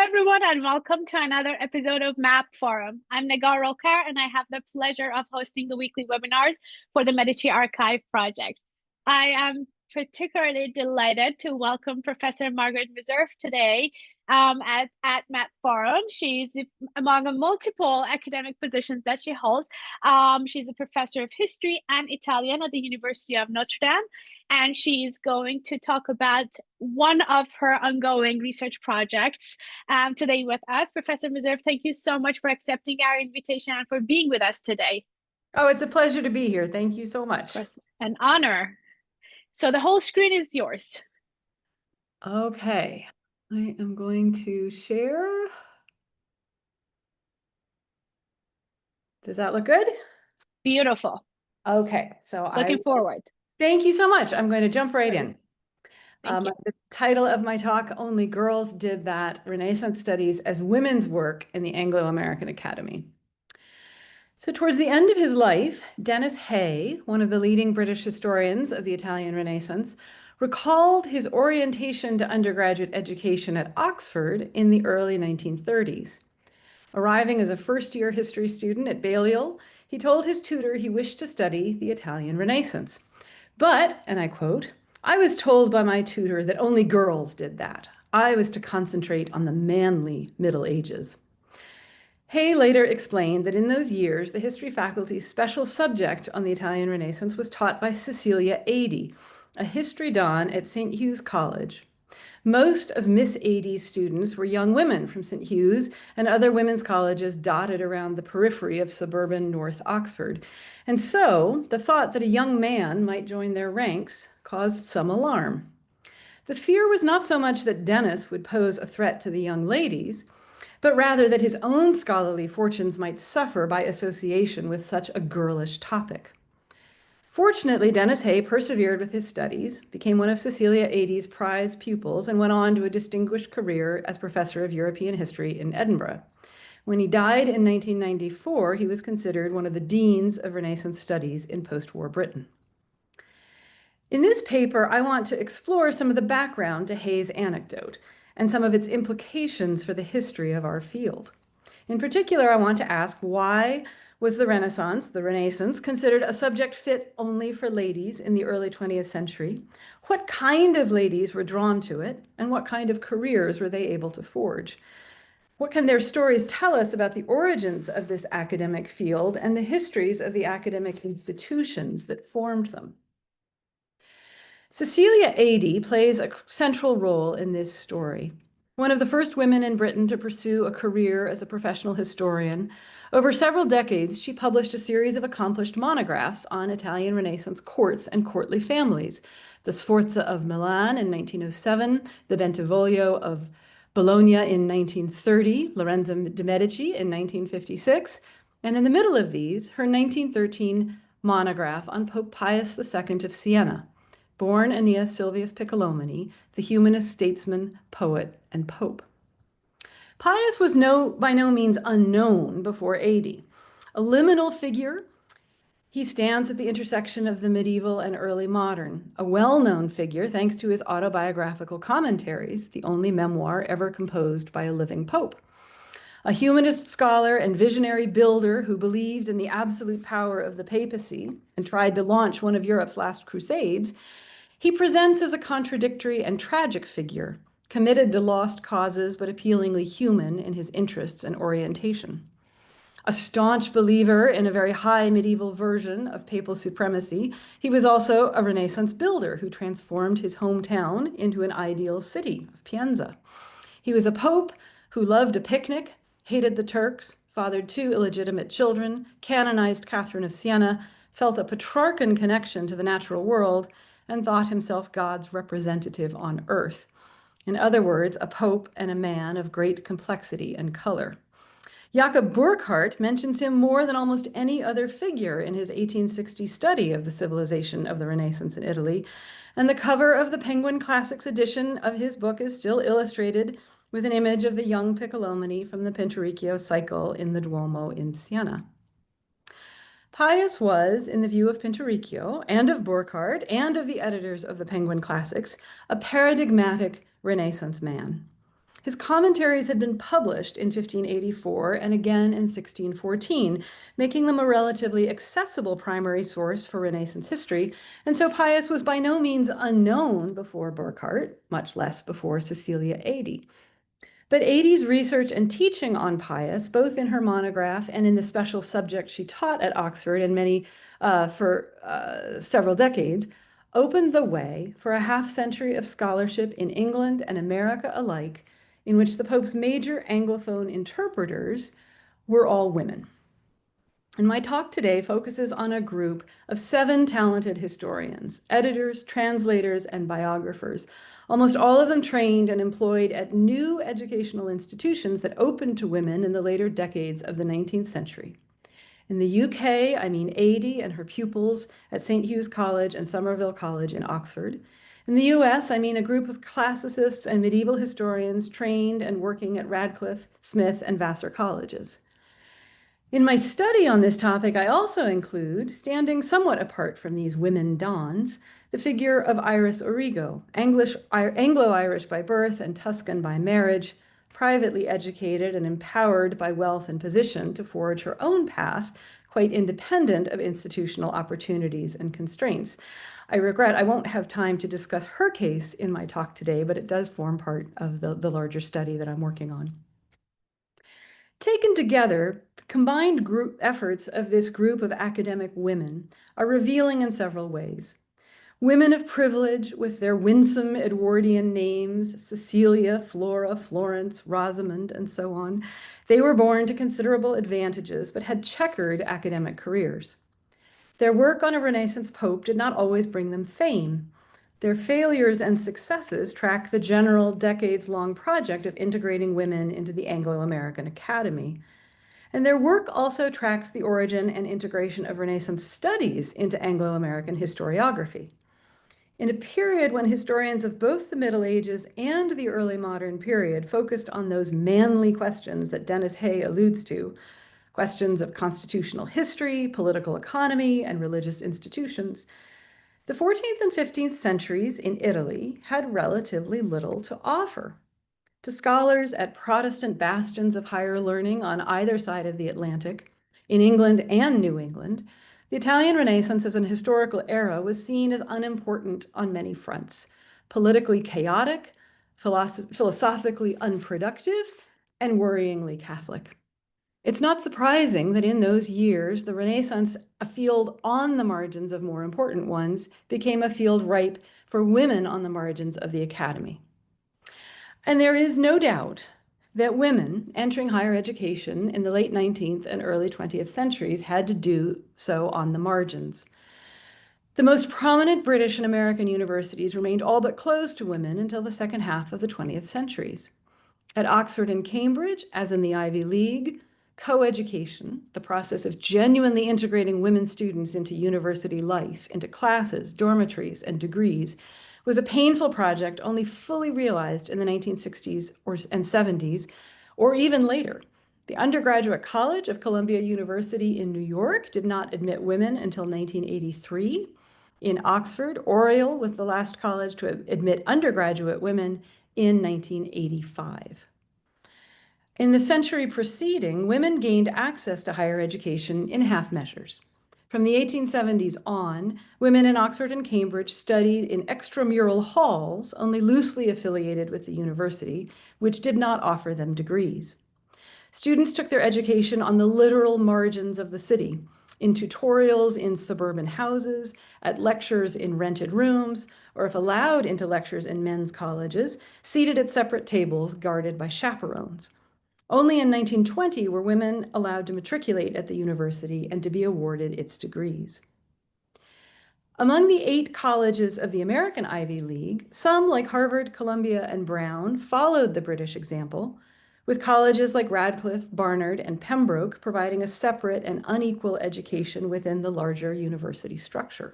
everyone, and welcome to another episode of MAP Forum. I'm Nagar Rokar, and I have the pleasure of hosting the weekly webinars for the Medici Archive project. I am particularly delighted to welcome Professor Margaret Meserve today at MAP Forum. She's among multiple academic positions that she holds. She's a professor of history and Italian at the University of Notre Dame, and she's going to talk about one of her ongoing research projects today with us. Professor Meserve, thank you so much for accepting our invitation and for being with us today. Oh, it's a pleasure to be here. Thank you so much. An honor. So the whole screen is yours. Okay, I am going to share. Does that look good? Beautiful. Okay, so looking forward. Thank you so much. I'm going to jump right in. The title of my talk, Only Girls Did That, Renaissance Studies as Women's Work in the Anglo-American Academy. So towards the end of his life, Denis Hay, one of the leading British historians of the Italian Renaissance, recalled his orientation to undergraduate education at Oxford in the early 1930s. Arriving as a first-year history student at Balliol, he told his tutor he wished to study the Italian Renaissance. But, and I quote, "I was told by my tutor that only girls did that. I was to concentrate on the manly Middle Ages." Hay later explained that in those years, the history faculty's special subject on the Italian Renaissance was taught by Cecilia Adey, a history don at St. Hugh's College. Most of Miss Adey's students were young women from St. Hugh's and other women's colleges dotted around the periphery of suburban North Oxford. And so the thought that a young man might join their ranks caused some alarm. The fear was not so much that Denis would pose a threat to the young ladies, but rather that his own scholarly fortunes might suffer by association with such a girlish topic. Fortunately, Denis Hay persevered with his studies, became one of Cecilia Adey's prize pupils, and went on to a distinguished career as professor of European history in Edinburgh. When he died in 1994, he was considered one of the deans of Renaissance studies in post-war Britain. In this paper, I want to explore some of the background to Hay's anecdote and some of its implications for the history of our field. In particular, I want to ask, why was the Renaissance, considered a subject fit only for ladies in the early 20th century? What kind of ladies were drawn to it, and what kind of careers were they able to forge? What can their stories tell us about the origins of this academic field and the histories of the academic institutions that formed them? Cecilia Adey plays a central role in this story. One of the first women in Britain to pursue a career as a professional historian, over several decades, she published a series of accomplished monographs on Italian Renaissance courts and courtly families: the Sforza of Milan in 1907, the Bentivoglio of Bologna in 1930, Lorenzo de' Medici in 1956, and in the middle of these, her 1913 monograph on Pope Pius II of Siena, born Aeneas Silvius Piccolomini, the humanist statesman, poet, and pope. Pius was by no means unknown before Adey. A liminal figure, he stands at the intersection of the medieval and early modern, a well-known figure thanks to his autobiographical commentaries, the only memoir ever composed by a living pope. A humanist scholar and visionary builder who believed in the absolute power of the papacy and tried to launch one of Europe's last crusades, he presents as a contradictory and tragic figure, committed to lost causes but appealingly human in his interests and orientation. A staunch believer in a very high medieval version of papal supremacy, he was also a Renaissance builder who transformed his hometown into an ideal city of Pienza. He was a pope who loved a picnic, hated the Turks, fathered 2 illegitimate children, canonized Catherine of Siena, felt a Petrarchan connection to the natural world, and thought himself God's representative on earth. In other words, a pope and a man of great complexity and color. Jakob Burckhardt mentions him more than almost any other figure in his 1860 study of the civilization of the Renaissance in Italy, and the cover of the Penguin Classics edition of his book is still illustrated with an image of the young Piccolomini from the Pinturicchio cycle in the Duomo in Siena. Pius was, in the view of Pinturicchio and of Burckhardt and of the editors of the Penguin Classics, a paradigmatic Renaissance man. His commentaries had been published in 1584 and again in 1614, making them a relatively accessible primary source for Renaissance history, and so Pius was by no means unknown before Burckhardt, much less before Cecilia Adey. But Adey's research and teaching on Pius, both in her monograph and in the special subject she taught at Oxford and for several decades, opened the way for a half-century of scholarship in England and America alike, in which the Pope's major Anglophone interpreters were all women. And my talk today focuses on a group of 7 talented historians, editors, translators, and biographers, almost all of them trained and employed at new educational institutions that opened to women in the later decades of the 19th century. In the UK, I mean Adey and her pupils at St. Hugh's College and Somerville College in Oxford. In the US, I mean a group of classicists and medieval historians trained and working at Radcliffe, Smith, and Vassar colleges. In my study on this topic, I also include, standing somewhat apart from these women dons, the figure of Iris Origo, Anglo-Irish by birth and Tuscan by marriage, privately educated and empowered by wealth and position to forge her own path, quite independent of institutional opportunities and constraints. I regret I won't have time to discuss her case in my talk today, but it does form part of the larger study that I'm working on. Taken together, the combined group efforts of this group of academic women are revealing in several ways. Women of privilege with their winsome Edwardian names, Cecilia, Flora, Florence, Rosamond, and so on. They were born to considerable advantages, but had checkered academic careers. Their work on a Renaissance pope did not always bring them fame. Their failures and successes track the general decades-long project of integrating women into the Anglo-American Academy. And their work also tracks the origin and integration of Renaissance studies into Anglo-American historiography. In a period when historians of both the Middle Ages and the early modern period focused on those manly questions that Dennis Hay alludes to, questions of constitutional history, political economy, and religious institutions, the 14th and 15th centuries in Italy had relatively little to offer. To scholars at Protestant bastions of higher learning on either side of the Atlantic, in England and New England, the Italian Renaissance as an historical era was seen as unimportant on many fronts, politically chaotic, philosophically unproductive, and worryingly Catholic. It's not surprising that in those years, the Renaissance, a field on the margins of more important ones, became a field ripe for women on the margins of the academy. And there is no doubt that women entering higher education in the late 19th and early 20th centuries had to do so on the margins. The most prominent British and American universities remained all but closed to women until the second half of the 20th centuries. At Oxford and Cambridge, as in the Ivy League, co-education, the process of genuinely integrating women students into university life, into classes, dormitories, and degrees, was a painful project only fully realized in the 1960s and 70s, or even later. The Undergraduate College of Columbia University in New York did not admit women until 1983. In Oxford, Oriel was the last college to admit undergraduate women in 1985. In the century preceding, women gained access to higher education in half measures. From the 1870s on, women in Oxford and Cambridge studied in extramural halls, only loosely affiliated with the university, which did not offer them degrees. Students took their education on the literal margins of the city, in tutorials in suburban houses, at lectures in rented rooms, or if allowed into lectures in men's colleges, seated at separate tables guarded by chaperones. Only in 1920 were women allowed to matriculate at the university and to be awarded its degrees. Among the 8 colleges of the American Ivy League, some like Harvard, Columbia, and Brown followed the British example, with colleges like Radcliffe, Barnard, and Pembroke providing a separate and unequal education within the larger university structure.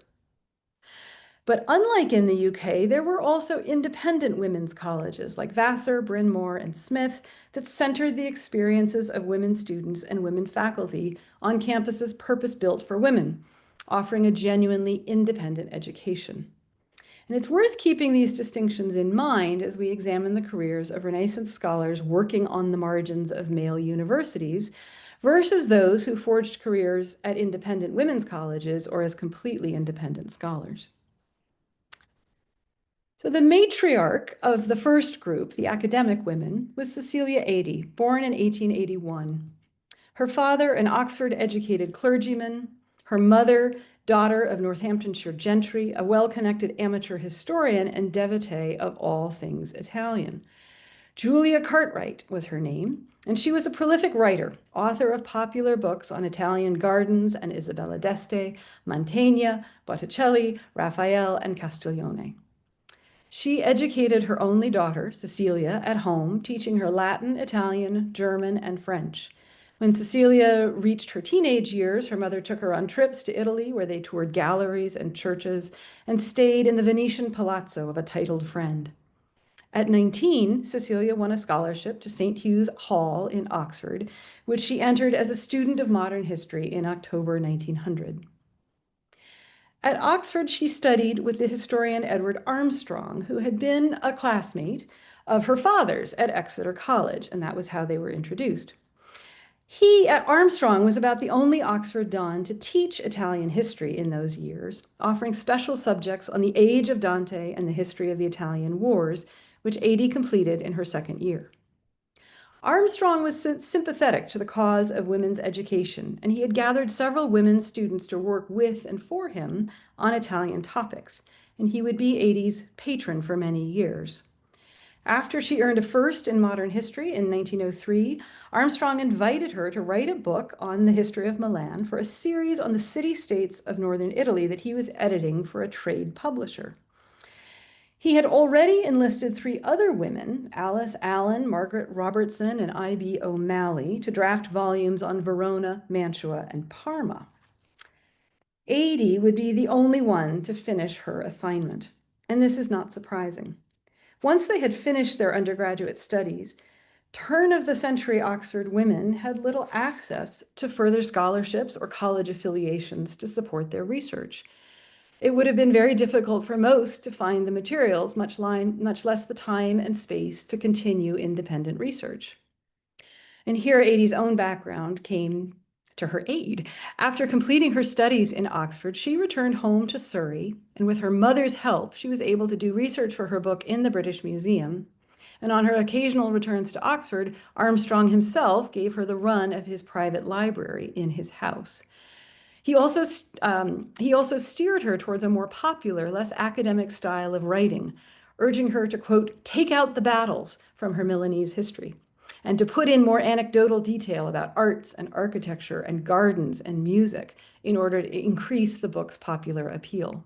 But unlike in the UK, there were also independent women's colleges like Vassar, Bryn Mawr, and Smith that centered the experiences of women students and women faculty on campuses purpose-built for women, offering a genuinely independent education. And it's worth keeping these distinctions in mind as we examine the careers of Renaissance scholars working on the margins of male universities versus those who forged careers at independent women's colleges or as completely independent scholars. So the matriarch of the first group, the academic women, was Cecilia Adey, born in 1881. Her father, an Oxford-educated clergyman, her mother, daughter of Northamptonshire gentry, a well-connected amateur historian and devotee of all things Italian. Julia Cartwright was her name, and she was a prolific writer, author of popular books on Italian gardens and Isabella d'Este, Mantegna, Botticelli, Raphael, and Castiglione. She educated her only daughter, Cecilia, at home, teaching her Latin, Italian, German, and French. When Cecilia reached her teenage years, her mother took her on trips to Italy, where they toured galleries and churches and stayed in the Venetian palazzo of a titled friend. At 19, Cecilia won a scholarship to St. Hugh's Hall in Oxford, which she entered as a student of modern history in October 1900. At Oxford, she studied with the historian Edward Armstrong, who had been a classmate of her father's at Exeter College, and that was how they were introduced. He, at Armstrong, was about the only Oxford don to teach Italian history in those years, offering special subjects on the age of Dante and the history of the Italian wars, which Adey completed in her second year. Armstrong was sympathetic to the cause of women's education, and he had gathered several women students to work with and for him on Italian topics, and he would be Adey's patron for many years. After she earned a first in modern history in 1903, Armstrong invited her to write a book on the history of Milan for a series on the city-states of northern Italy that he was editing for a trade publisher. He had already enlisted 3 other women, Alice Allen, Margaret Robertson, and I.B. O'Malley, to draft volumes on Verona, Mantua, and Parma. Adey would be the only one to finish her assignment, and this is not surprising. Once they had finished their undergraduate studies, turn-of-the-century Oxford women had little access to further scholarships or college affiliations to support their research. It would have been very difficult for most to find the materials, much less the time and space to continue independent research. And here Adey's own background came to her aid. After completing her studies in Oxford, she returned home to Surrey, and with her mother's help, she was able to do research for her book in the British Museum. And on her occasional returns to Oxford, Armstrong himself gave her the run of his private library in his house. He also steered her towards a more popular, less academic style of writing, urging her to, quote, take out the battles from her Milanese history, and to put in more anecdotal detail about arts and architecture and gardens and music in order to increase the book's popular appeal.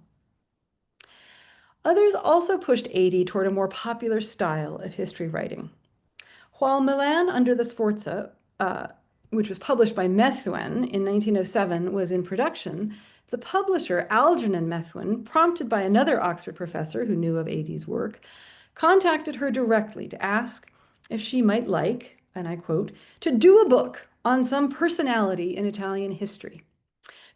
Others also pushed Adey toward a more popular style of history writing. While Milan under the Sforza, which was published by Methuen in 1907, was in production, the publisher, Algernon Methuen, prompted by another Oxford professor who knew of Adey's work, contacted her directly to ask if she might like, and I quote, to do a book on some personality in Italian history.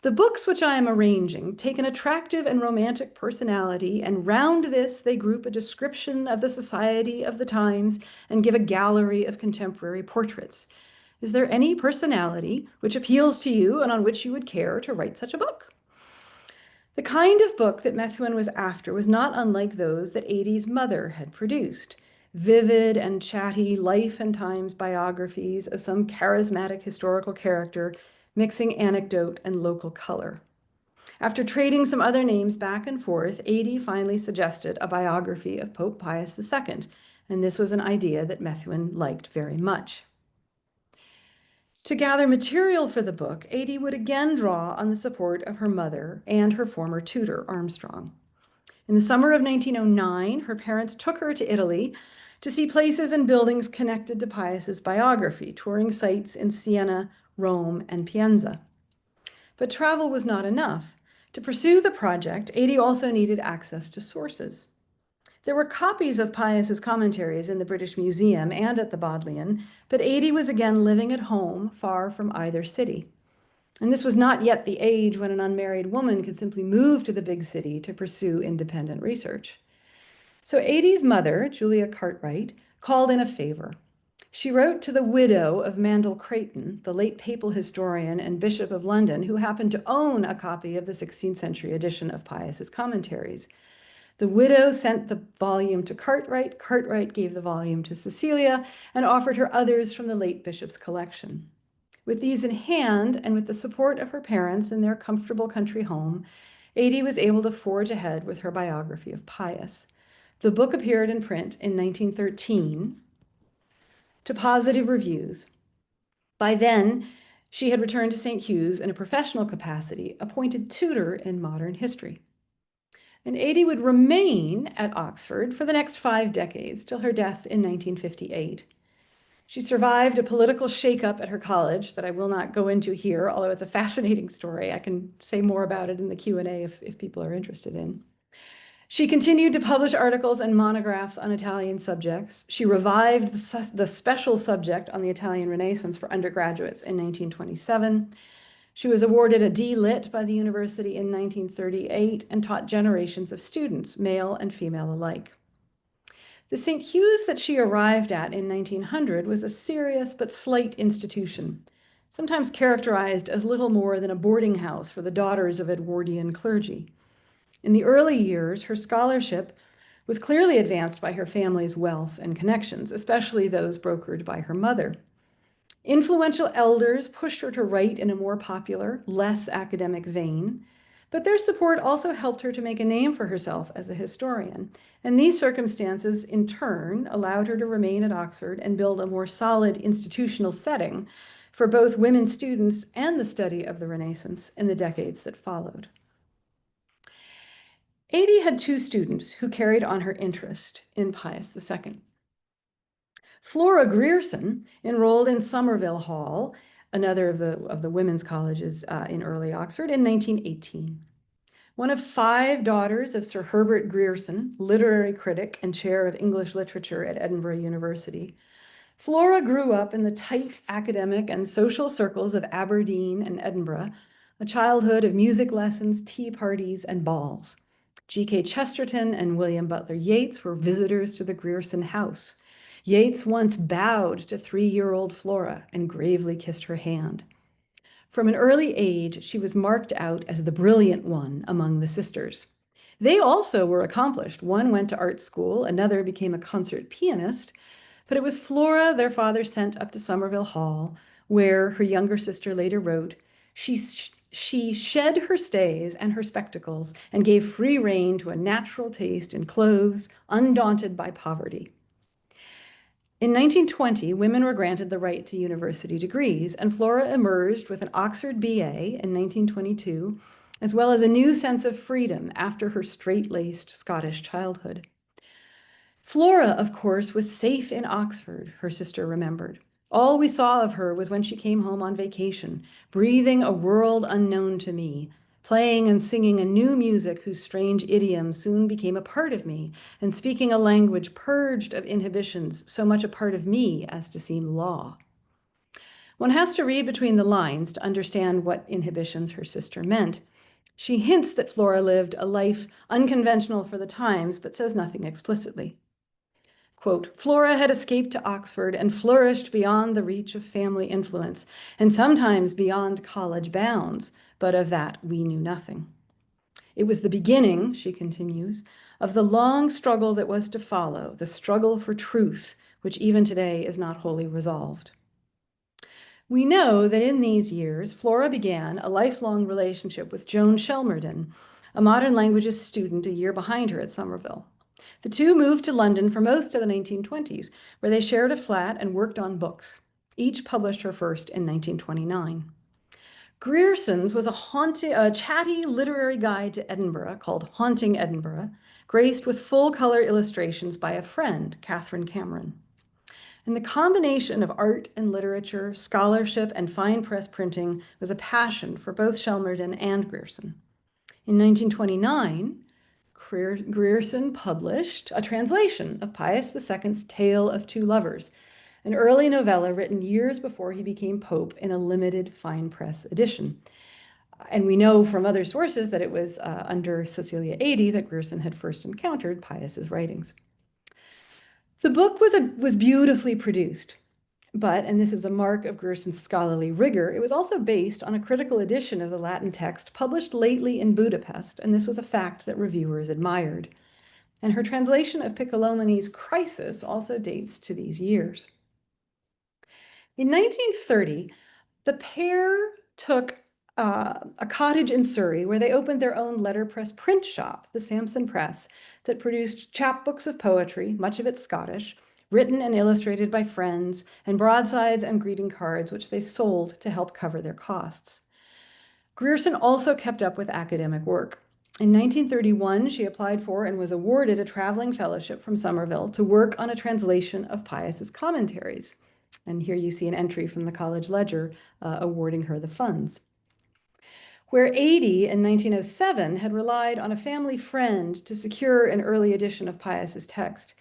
The books which I am arranging take an attractive and romantic personality, and round this they group a description of the society of the times and give a gallery of contemporary portraits. Is there any personality which appeals to you and on which you would care to write such a book? The kind of book that Methuen was after was not unlike those that Adey's mother had produced. Vivid and chatty life and times biographies of some charismatic historical character, mixing anecdote and local color. After trading some other names back and forth, Adey finally suggested a biography of Pope Pius II, and this was an idea that Methuen liked very much. To gather material for the book, Adey would again draw on the support of her mother and her former tutor, Armstrong. In the summer of 1909, her parents took her to Italy to see places and buildings connected to Pius's biography, touring sites in Siena, Rome, and Pienza. But travel was not enough. To pursue the project, Adey also needed access to sources. There were copies of Pius's commentaries in the British Museum and at the Bodleian, but Adey was again living at home, far from either city. And this was not yet the age when an unmarried woman could simply move to the big city to pursue independent research. So Adie's mother, Julia Cartwright, called in a favor. She wrote to the widow of Mandell Creighton, the late papal historian and Bishop of London, who happened to own a copy of the 16th century edition of Pius's commentaries. The widow sent the volume to Cartwright. Cartwright gave the volume to Cecilia and offered her others from the late bishop's collection. With these in hand, and with the support of her parents in their comfortable country home, Adie was able to forge ahead with her biography of Pius. The book appeared in print in 1913 to positive reviews. By then, she had returned to St. Hugh's in a professional capacity, appointed tutor in modern history. And Adie would remain at Oxford for the next 5 decades, till her death in 1958. She survived a political shakeup at her college that I will not go into here, although it's a fascinating story. I can say more about it in the Q&A if people are interested in. She continued to publish articles and monographs on Italian subjects. She revived the special subject on the Italian Renaissance for undergraduates in 1927. She was awarded a D.Lit by the university in 1938 and taught generations of students, male and female alike. The St. Hugh's that she arrived at in 1900 was a serious but slight institution, sometimes characterized as little more than a boarding house for the daughters of Edwardian clergy. In the early years, her scholarship was clearly advanced by her family's wealth and connections, especially those brokered by her mother. Influential elders pushed her to write in a more popular, less academic vein, but their support also helped her to make a name for herself as a historian. And these circumstances, in turn, allowed her to remain at Oxford and build a more solid institutional setting for both women students and the study of the Renaissance in the decades that followed. Adie had 2 students who carried on her interest in Pius II. Flora Grierson enrolled in Somerville Hall, another of the women's colleges in early Oxford, in 1918. One of 5 daughters of Sir Herbert Grierson, literary critic and chair of English literature at Edinburgh University, Flora grew up in the tight academic and social circles of Aberdeen and Edinburgh, a childhood of music lessons, tea parties, and balls. G.K. Chesterton and William Butler Yeats were visitors to the Grierson house. Yeats once bowed to 3-year-old Flora and gravely kissed her hand. From an early age, she was marked out as the brilliant one among the sisters. They also were accomplished. One went to art school, another became a concert pianist, but it was Flora their father sent up to Somerville Hall, where, her younger sister later wrote, she shed her stays and her spectacles and gave free rein to a natural taste in clothes, undaunted by poverty. In 1920, women were granted the right to university degrees, and Flora emerged with an Oxford BA in 1922, as well as a new sense of freedom after her straight-laced Scottish childhood. Flora, of course, was safe in Oxford, her sister remembered. All we saw of her was when she came home on vacation, breathing a world unknown to me, playing and singing a new music whose strange idiom soon became a part of me, and speaking a language purged of inhibitions, so much a part of me as to seem law. One has to read between the lines to understand what inhibitions her sister meant. She hints that Flora lived a life unconventional for the times, but says nothing explicitly. Quote, Flora had escaped to Oxford and flourished beyond the reach of family influence, and sometimes beyond college bounds, but of that we knew nothing. It was the beginning, she continues, of the long struggle that was to follow, the struggle for truth, which even today is not wholly resolved. We know that in these years, Flora began a lifelong relationship with Joan Shelmerdon, a modern languages student a year behind her at Somerville. The 2 moved to London for most of the 1920s, where they shared a flat and worked on books. Each published her first in 1929. Grierson's was a chatty literary guide to Edinburgh called Haunting Edinburgh, graced with full-color illustrations by a friend, Catherine Cameron. And the combination of art and literature, scholarship, and fine press printing was a passion for both Shelmerdon and Grierson. In 1929, Grierson published a translation of Pius II's Tale of Two Lovers, an early novella written years before he became pope in a limited fine press edition. And we know from other sources that it was under Cecilia Adey that Grierson had first encountered Pius's writings. The book was beautifully produced, but, and this is a mark of Grierson's scholarly rigor, it was also based on a critical edition of the Latin text published lately in Budapest, and this was a fact that reviewers admired. And her translation of Piccolomini's Crisis also dates to these years. In 1930, the pair took a cottage in Surrey where they opened their own letterpress print shop, the Sampson Press, that produced chapbooks of poetry, much of it Scottish, written and illustrated by friends, and broadsides and greeting cards, which they sold to help cover their costs. Grierson also kept up with academic work. In 1931, she applied for and was awarded a traveling fellowship from Somerville to work on a translation of Pius's commentaries. And here you see an entry from the college ledger awarding her the funds. Where Adey in 1907 had relied on a family friend to secure an early edition of Pius's text,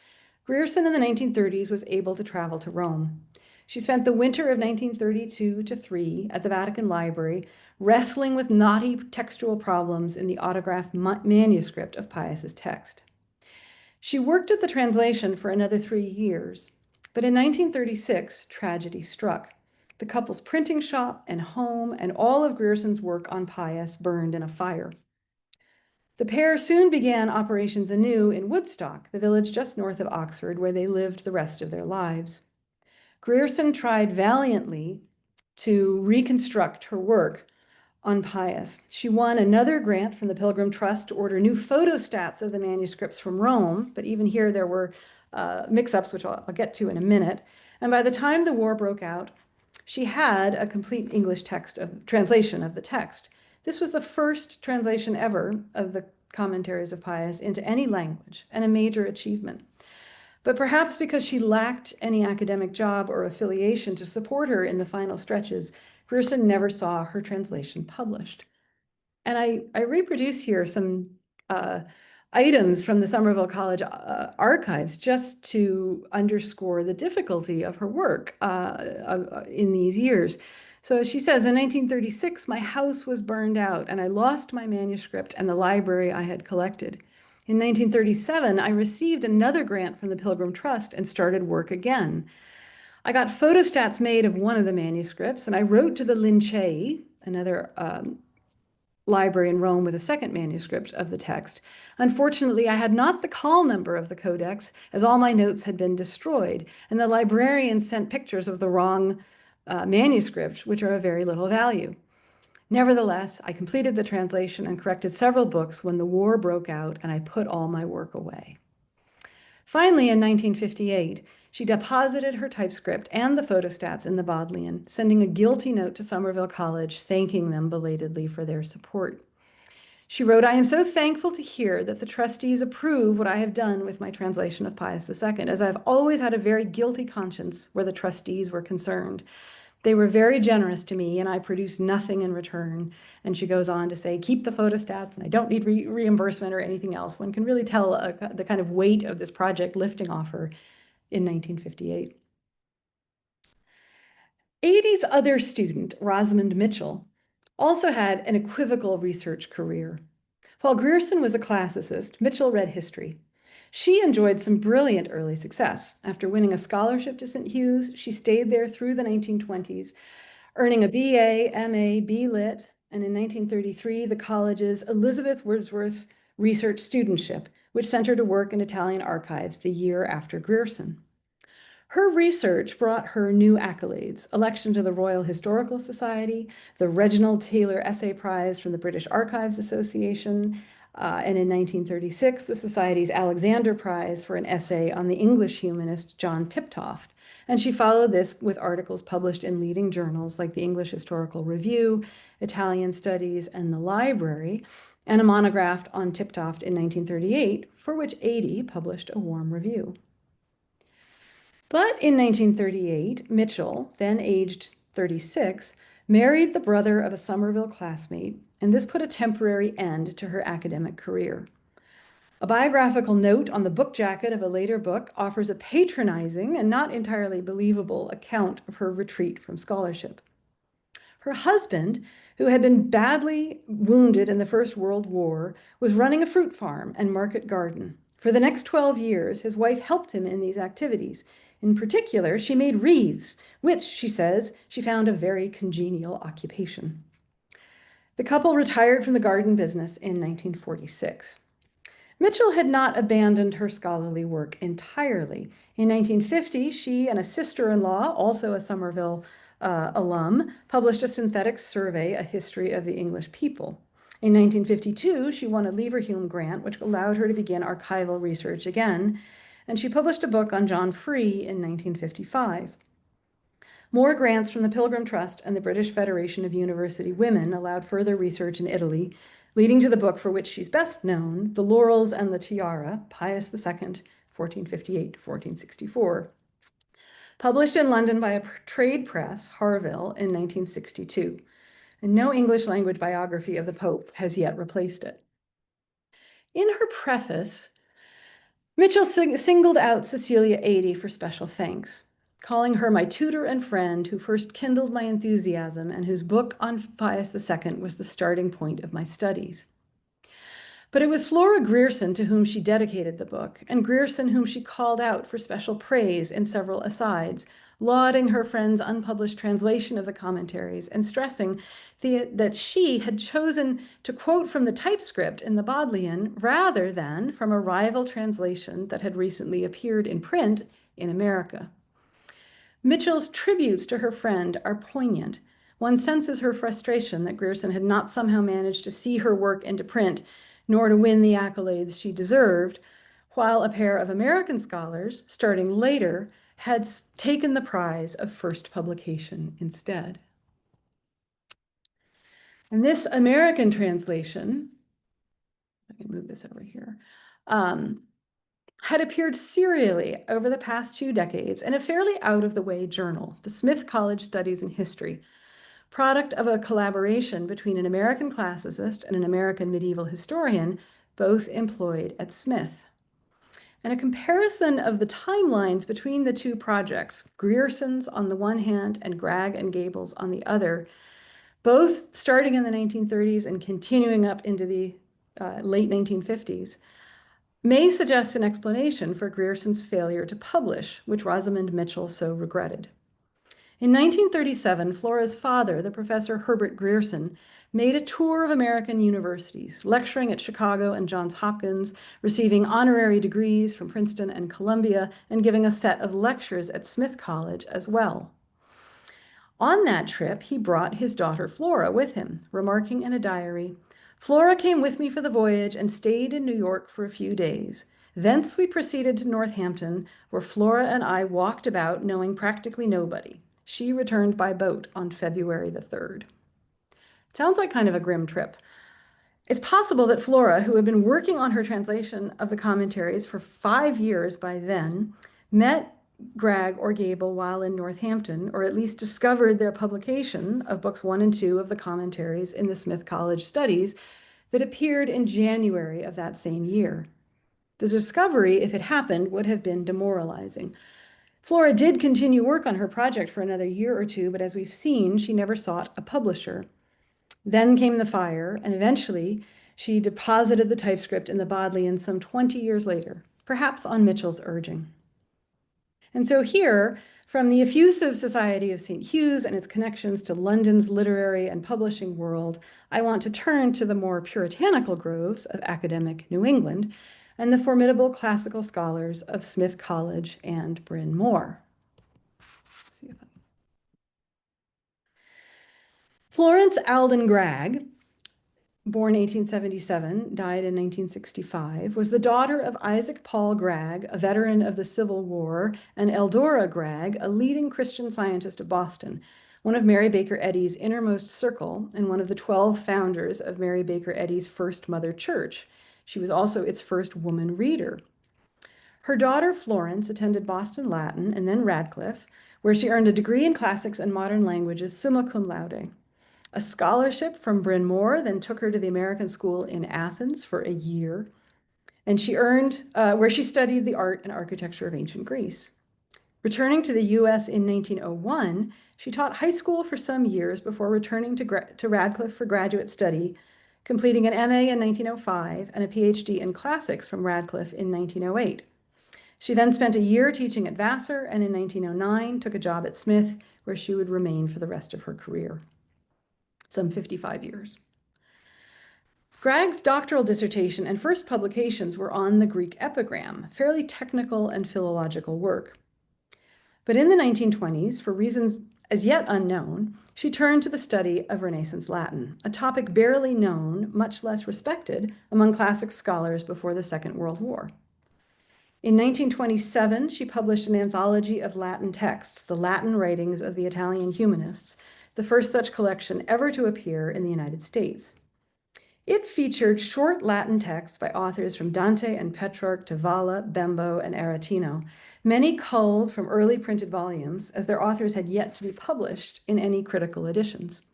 Grierson in the 1930s was able to travel to Rome. She spent the winter of 1932-3 at the Vatican Library, wrestling with knotty textual problems in the autographed manuscript of Pius's text. She worked at the translation for another 3 years, but in 1936, tragedy struck. The couple's printing shop and home and all of Grierson's work on Pius burned in a fire. The pair soon began operations anew in Woodstock, the village just north of Oxford, where they lived the rest of their lives. Grierson tried valiantly to reconstruct her work on Pius. She won another grant from the Pilgrim Trust to order new photostats of the manuscripts from Rome, but even here there were mix-ups, which I'll get to in a minute. And by the time the war broke out, she had a complete English translation of the text. This was the first translation ever of the commentaries of Pius into any language, and a major achievement. But perhaps because she lacked any academic job or affiliation to support her in the final stretches, Grierson never saw her translation published. And I reproduce here some items from the Somerville College archives just to underscore the difficulty of her work in these years. So she says, in 1936, my house was burned out and I lost my manuscript and the library I had collected. In 1937, I received another grant from the Pilgrim Trust and started work again. I got photostats made of one of the manuscripts and I wrote to the Lincei, another library in Rome, with a second manuscript of the text. Unfortunately, I had not the call number of the codex, as all my notes had been destroyed, and the librarian sent pictures of the wrong manuscript, which are of very little value. Nevertheless, I completed the translation and corrected several books when the war broke out, and I put all my work away. Finally, in 1958, she deposited her typescript and the photostats in the Bodleian, sending a guilty note to Somerville College, thanking them belatedly for their support. She wrote, I am so thankful to hear that the trustees approve what I have done with my translation of Pius II, as I've always had a very guilty conscience where the trustees were concerned. They were very generous to me, and I produced nothing in return. And she goes on to say, keep the photostats, and I don't need reimbursement or anything else. One can really tell the kind of weight of this project lifting off her in 1958. Adey's other student, Rosamond Mitchell, also had an equivocal research career. While Grierson was a classicist, Mitchell read history. She enjoyed some brilliant early success. After winning a scholarship to St. Hugh's, she stayed there through the 1920s, earning a BA, MA, B.Lit, and in 1933, the college's Elizabeth Wordsworth Research Studentship, which sent her to work in Italian archives the year after Grierson. Her research brought her new accolades: election to the Royal Historical Society, the Reginald Taylor Essay Prize from the British Archives Association, and in 1936, the Society's Alexander Prize for an essay on the English humanist John Tiptoft. And she followed this with articles published in leading journals like the English Historical Review, Italian Studies, and the Library, and a monograph on Tiptoft in 1938, for which Adey published a warm review. But in 1938, Mitchell, then aged 36, married the brother of a Somerville classmate, and this put a temporary end to her academic career. A biographical note on the book jacket of a later book offers a patronizing and not entirely believable account of her retreat from scholarship. Her husband, who had been badly wounded in the First World War, was running a fruit farm and market garden. For the next 12 years, his wife helped him in these activities. In particular, she made wreaths, which, she says, she found a very congenial occupation. The couple retired from the garden business in 1946. Mitchell had not abandoned her scholarly work entirely. In 1950, she and a sister-in-law, also a Somerville alum, published a synthetic survey, A History of the English People. In 1952, she won a Leverhulme grant, which allowed her to begin archival research again, and she published a book on John Free in 1955. More grants from the Pilgrim Trust and the British Federation of University Women allowed further research in Italy, leading to the book for which she's best known, The Laurels and the Tiara, Pius II, 1458-1464, published in London by a trade press, Harville, in 1962. And no English language biography of the Pope has yet replaced it. In her preface, Mitchell singled out Cecilia Adey for special thanks, calling her my tutor and friend who first kindled my enthusiasm and whose book on Pius II was the starting point of my studies. But it was Flora Grierson to whom she dedicated the book, and Grierson whom she called out for special praise in several asides, lauding her friend's unpublished translation of the commentaries and stressing that she had chosen to quote from the typescript in the Bodleian rather than from a rival translation that had recently appeared in print in America. Mitchell's tributes to her friend are poignant. One senses her frustration that Grierson had not somehow managed to see her work into print, nor to win the accolades she deserved, while a pair of American scholars, starting later, had taken the prize of first publication instead. And this American translation, I can move this over here, had appeared serially over the past 2 decades in a fairly out-of-the-way journal, the Smith College Studies in History, product of a collaboration between an American classicist and an American medieval historian, both employed at Smith. And a comparison of the timelines between the two projects, Grierson's on the one hand and Gragg and Gable's on the other, both starting in the 1930s and continuing up into the late 1950s, may suggest an explanation for Grierson's failure to publish, which Rosamond Mitchell so regretted. In 1937, Flora's father, the Professor Herbert Grierson, made a tour of American universities, lecturing at Chicago and Johns Hopkins, receiving honorary degrees from Princeton and Columbia, and giving a set of lectures at Smith College as well. On that trip, he brought his daughter Flora with him, remarking in a diary, "Flora came with me for the voyage and stayed in New York for a few days. Thence we proceeded to Northampton, where Flora and I walked about knowing practically nobody. She returned by boat on February the 3rd. Sounds like kind of a grim trip. It's possible that Flora, who had been working on her translation of the commentaries for 5 years by then, met Gragg or Gable while in Northampton, or at least discovered their publication of books 1 and 2 of the commentaries in the Smith College Studies that appeared in January of that same year. The discovery, if it happened, would have been demoralizing. Flora did continue work on her project for another year or 2, but as we've seen, she never sought a publisher. Then came the fire, and eventually she deposited the typescript in the Bodleian some 20 years later, perhaps on Mitchell's urging. And so here, from the effusive Society of St. Hugh's and its connections to London's literary and publishing world, I want to turn to the more puritanical groves of academic New England and the formidable classical scholars of Smith College and Bryn Mawr. Florence Alden Gragg, born 1877, died in 1965, was the daughter of Isaac Paul Gragg, a veteran of the Civil War, and Eldora Gragg, a leading Christian scientist of Boston, one of Mary Baker Eddy's innermost circle and one of the 12 founders of Mary Baker Eddy's First Mother Church. She was also its first woman reader. Her daughter Florence attended Boston Latin and then Radcliffe, where she earned a degree in classics and modern languages summa cum laude. A scholarship from Bryn Mawr then took her to the American School in Athens for a year. and where she studied the art and architecture of ancient Greece. Returning to the US in 1901, she taught high school for some years before returning to Radcliffe for graduate study, completing an MA in 1905 and a PhD in classics from Radcliffe in 1908. She then spent a year teaching at Vassar, and in 1909 took a job at Smith, where she would remain for the rest of her career, some 55 years. Gragg's doctoral dissertation and first publications were on the Greek epigram, fairly technical and philological work. But in the 1920s, for reasons as yet unknown, she turned to the study of Renaissance Latin, a topic barely known, much less respected, among classic scholars before the Second World War. In 1927, she published an anthology of Latin texts, the Latin writings of the Italian humanists, the first such collection ever to appear in the United States. It featured short Latin texts by authors from Dante and Petrarch to Valla, Bembo, and Aretino, many culled from early printed volumes, as their authors had yet to be published in any critical editions.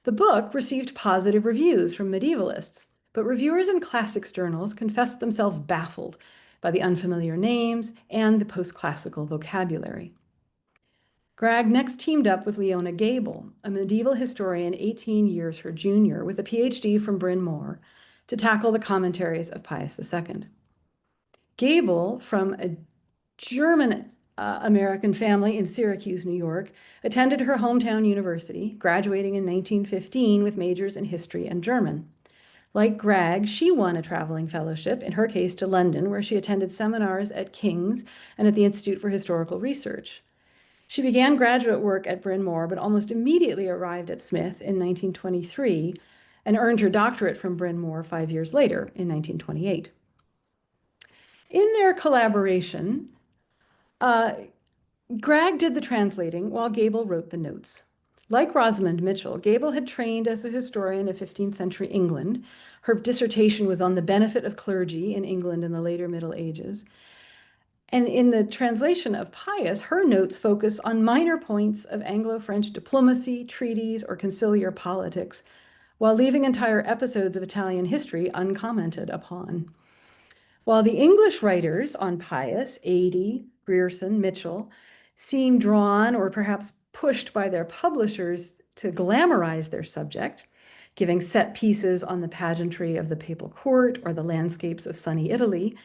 The book received positive reviews from medievalists, but reviewers in classics journals confessed themselves baffled by the unfamiliar names and the post-classical vocabulary. Gragg next teamed up with Leona Gable, a medieval historian 18 years her junior, with a PhD from Bryn Mawr, to tackle the commentaries of Pius II. Gable, from a German American family in Syracuse, New York, attended her hometown university, graduating in 1915 with majors in history and German. Like Gragg, she won a traveling fellowship, in her case to London, where she attended seminars at King's and at the Institute for Historical Research. She began graduate work at Bryn Mawr, but almost immediately arrived at Smith in 1923 and earned her doctorate from Bryn Mawr 5 years later in 1928. In their collaboration, Gragg did the translating while Gable wrote the notes. Like Rosamund Mitchell, Gable had trained as a historian of 15th century England. Her dissertation was on the benefit of clergy in England in the later Middle Ages. And in the translation of Pius, her notes focus on minor points of Anglo-French diplomacy, treaties, or conciliar politics, while leaving entire episodes of Italian history uncommented upon. While the English writers on Pius, Adey, Grierson, Mitchell, seem drawn or perhaps pushed by their publishers to glamorize their subject, giving set pieces on the pageantry of the papal court or the landscapes of sunny Italy,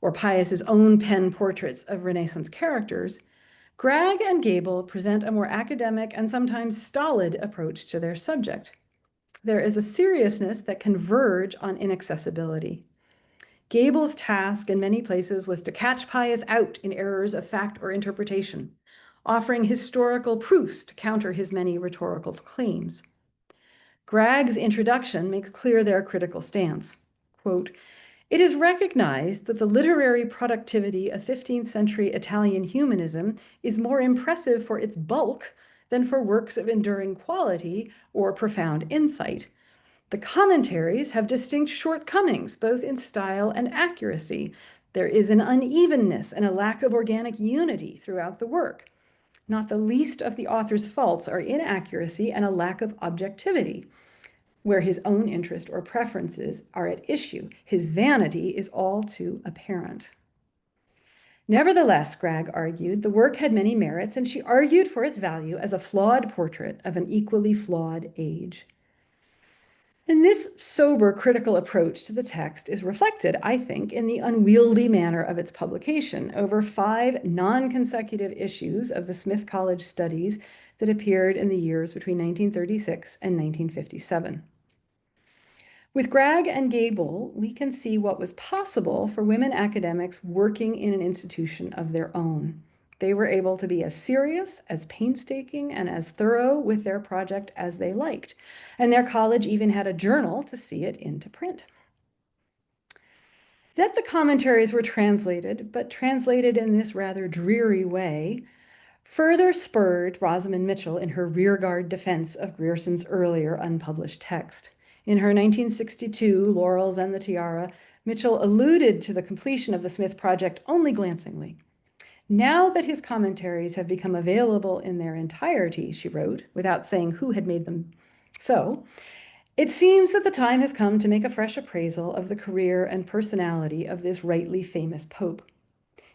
or Pius's own pen portraits of Renaissance characters, Gragg and Gable present a more academic and sometimes stolid approach to their subject. There is a seriousness that converge on inaccessibility. Gable's task in many places was to catch Pius out in errors of fact or interpretation, offering historical proofs to counter his many rhetorical claims. Gragg's introduction makes clear their critical stance. Quote, "It is recognized that the literary productivity of 15th century Italian humanism is more impressive for its bulk than for works of enduring quality or profound insight. The commentaries have distinct shortcomings, both in style and accuracy. There is an unevenness and a lack of organic unity throughout the work. Not the least of the author's faults are inaccuracy and a lack of objectivity, where his own interest or preferences are at issue. His vanity is all too apparent." Nevertheless, Gragg argued, the work had many merits, and she argued for its value as a flawed portrait of an equally flawed age. And this sober, critical approach to the text is reflected, I think, in the unwieldy manner of its publication over 5 non-consecutive issues of the Smith College Studies that appeared in the years between 1936 and 1957. With Gragg and Gable, we can see what was possible for women academics working in an institution of their own. They were able to be as serious, as painstaking, and as thorough with their project as they liked, and their college even had a journal to see it into print. That the commentaries were translated, but translated in this rather dreary way, further spurred Rosamund Mitchell in her rearguard defense of Grierson's earlier unpublished text. In her 1962 Laurels and the Tiara, Mitchell alluded to the completion of the Smith project only glancingly. "Now that his commentaries have become available in their entirety," she wrote, without saying who had made them so, It seems that the time has come to make a fresh appraisal of the career and personality of this rightly famous pope.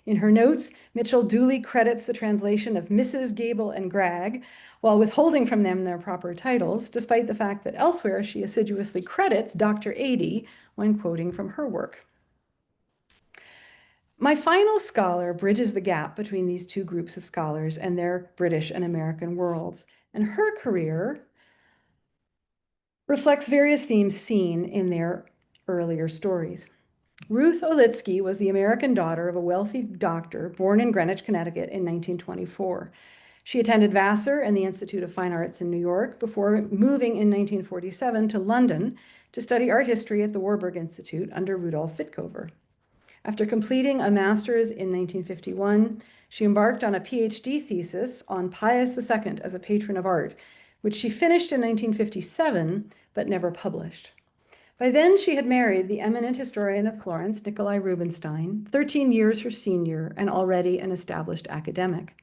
In her notes, Mitchell duly credits the translation of Mrs. Gable and Gragg, while withholding from them their proper titles, despite the fact that elsewhere she assiduously credits Dr. Adie when quoting from her work. My final scholar bridges the gap between these two groups of scholars and their British and American worlds, and her career reflects various themes seen in their earlier stories. Ruth Olitsky was the American daughter of a wealthy doctor born in Greenwich, Connecticut in 1924. She attended Vassar and the Institute of Fine Arts in New York before moving in 1947 to London to study art history at the Warburg Institute under Rudolf Vitkover. After completing a master's in 1951, she embarked on a PhD thesis on Pius II as a patron of art, which she finished in 1957 but never published. By then, she had married the eminent historian of Florence, Nikolai Rubinstein, 13 years her senior and already an established academic.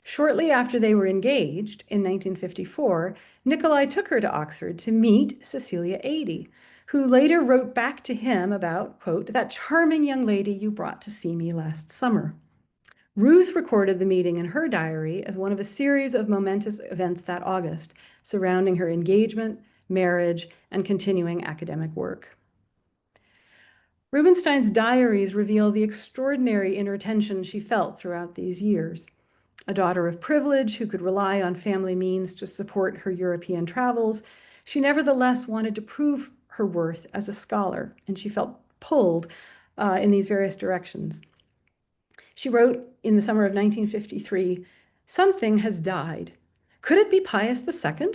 Shortly after they were engaged, in 1954, Nikolai took her to Oxford to meet Cecilia Adie, who later wrote back to him about, quote, that charming young lady you brought to see me last summer. Ruth recorded the meeting in her diary as one of a series of momentous events that August surrounding her engagement, marriage, and continuing academic work. Rubinstein's diaries reveal the extraordinary inner tension she felt throughout these years. A daughter of privilege who could rely on family means to support her European travels, she nevertheless wanted to prove her worth as a scholar, and she felt pulled in these various directions. She wrote in the summer of 1953, "Something has died. Could it be Pius II?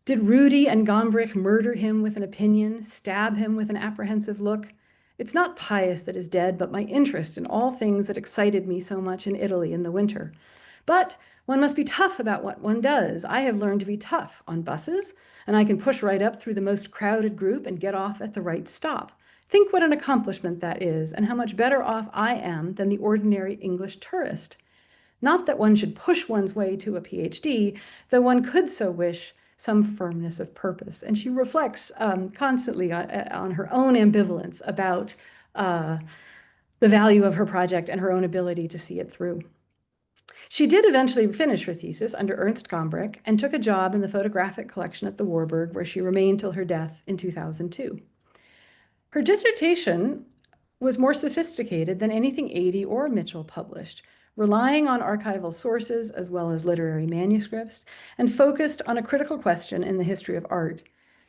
Did Rudy and Gombrich murder him with an opinion, stab him with an apprehensive look? It's not Pius that is dead, but my interest in all things that excited me so much in Italy in the winter. But one must be tough about what one does. I have learned to be tough on buses, and I can push right up through the most crowded group and get off at the right stop. Think what an accomplishment that is, and how much better off I am than the ordinary English tourist. Not that one should push one's way to a PhD, though one could so wish some firmness of purpose." And she reflects constantly on her own ambivalence about the value of her project and her own ability to see it through. She did eventually finish her thesis under Ernst Gombrich and took a job in the photographic collection at the Warburg, where she remained till her death in 2002. Her dissertation was more sophisticated than anything Adie or Mitchell published, relying on archival sources as well as literary manuscripts, and focused on a critical question in the history of art.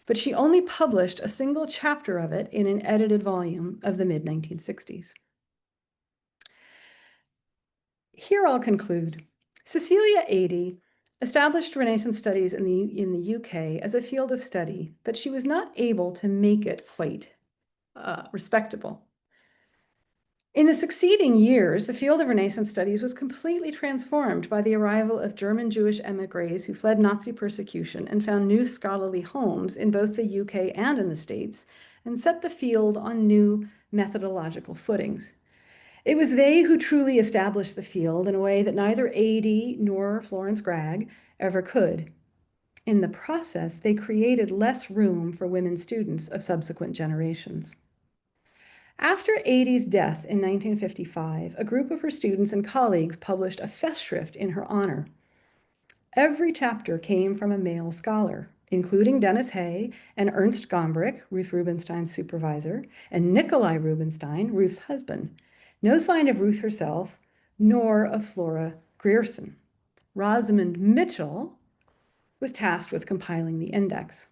But she only published a single chapter of it in an edited volume of the mid-1960s. Here I'll conclude. Cecilia Adie established Renaissance studies in the UK as a field of study, but she was not able to make it quite respectable. In the succeeding years, the field of Renaissance studies was completely transformed by the arrival of German Jewish emigres who fled Nazi persecution and found new scholarly homes in both the UK and in the States, and set the field on new methodological footings. It was they who truly established the field in a way that neither Adie nor Florence Gragg ever could. In the process, they created less room for women students of subsequent generations. After Adie's death in 1955, a group of her students and colleagues published a festschrift in her honor. Every chapter came from a male scholar, including Dennis Hay and Ernst Gombrich, Ruth Rubinstein's supervisor, and Nikolai Rubinstein, Ruth's husband. No sign of Ruth herself, nor of Flora Grierson. Rosamond Mitchell was tasked with compiling the index.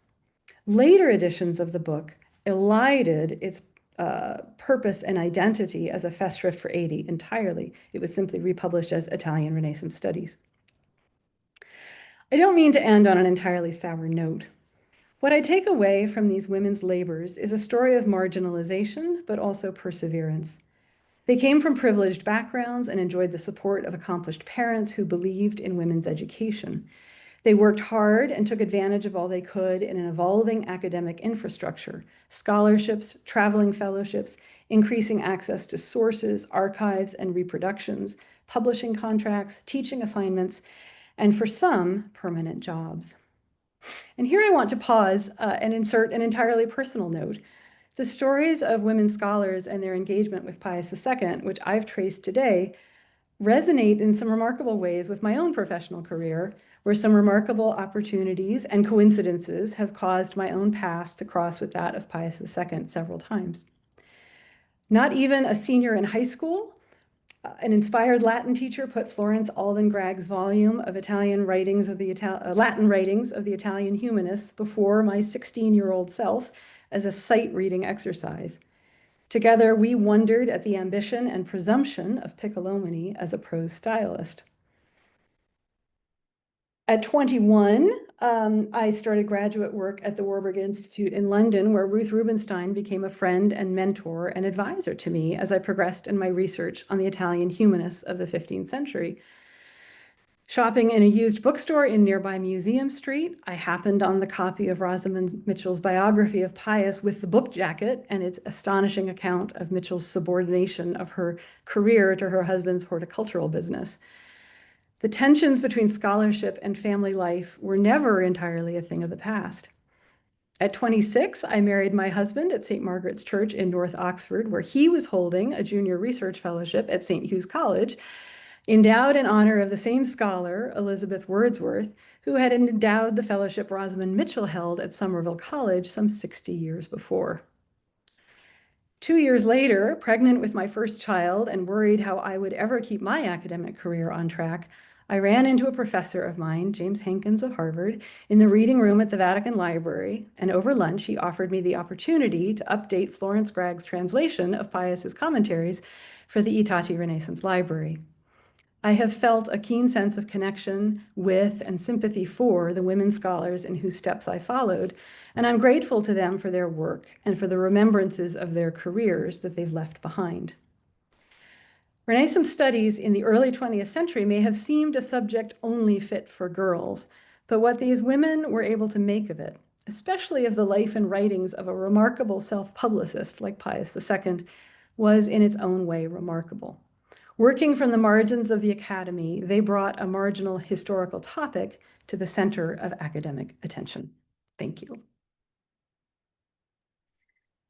Later editions of the book elided its purpose and identity as a festschrift for Adie entirely. It was simply republished as Italian Renaissance Studies. I don't mean to end on an entirely sour note. What I take away from these women's labors is a story of marginalization, but also perseverance. They came from privileged backgrounds and enjoyed the support of accomplished parents who believed in women's education. They worked hard and took advantage of all they could in an evolving academic infrastructure, scholarships, traveling fellowships, increasing access to sources, archives, and reproductions, publishing contracts, teaching assignments, and for some, permanent jobs. And here I want to pause and insert an entirely personal note. The stories of women scholars and their engagement with Pius II, which I've traced today, resonate in some remarkable ways with my own professional career, where some remarkable opportunities and coincidences have caused my own path to cross with that of Pius II several times. Not even a senior in high school, an inspired Latin teacher put Florence Aldengrag's volume of Latin writings of the Italian humanists before my 16-year-old self as a sight reading exercise. Together, we wondered at the ambition and presumption of Piccolomini as a prose stylist. At 21, I started graduate work at the Warburg Institute in London, where Ruth Rubinstein became a friend and mentor and advisor to me as I progressed in my research on the Italian humanists of the 15th century. Shopping in a used bookstore in nearby Museum Street, I happened on the copy of Rosamund Mitchell's biography of Pius with the book jacket and its astonishing account of Mitchell's subordination of her career to her husband's horticultural business. The tensions between scholarship and family life were never entirely a thing of the past. At 26, I married my husband at St. Margaret's Church in North Oxford, where he was holding a junior research fellowship at St. Hugh's College, endowed in honor of the same scholar, Elizabeth Wordsworth, who had endowed the fellowship Rosamund Mitchell held at Somerville College some 60 years before. 2 years later, pregnant with my first child and worried how I would ever keep my academic career on track, I ran into a professor of mine, James Hankins of Harvard, in the reading room at the Vatican Library, and over lunch he offered me the opportunity to update Florence Gragg's translation of Pius's commentaries for the Itati Renaissance Library. I have felt a keen sense of connection with and sympathy for the women scholars in whose steps I followed, and I'm grateful to them for their work and for the remembrances of their careers that they've left behind. Renaissance studies in the early 20th century may have seemed a subject only fit for girls, but what these women were able to make of it, especially of the life and writings of a remarkable self-publicist like Pius II, was in its own way remarkable. Working from the margins of the academy, they brought a marginal historical topic to the center of academic attention. Thank you.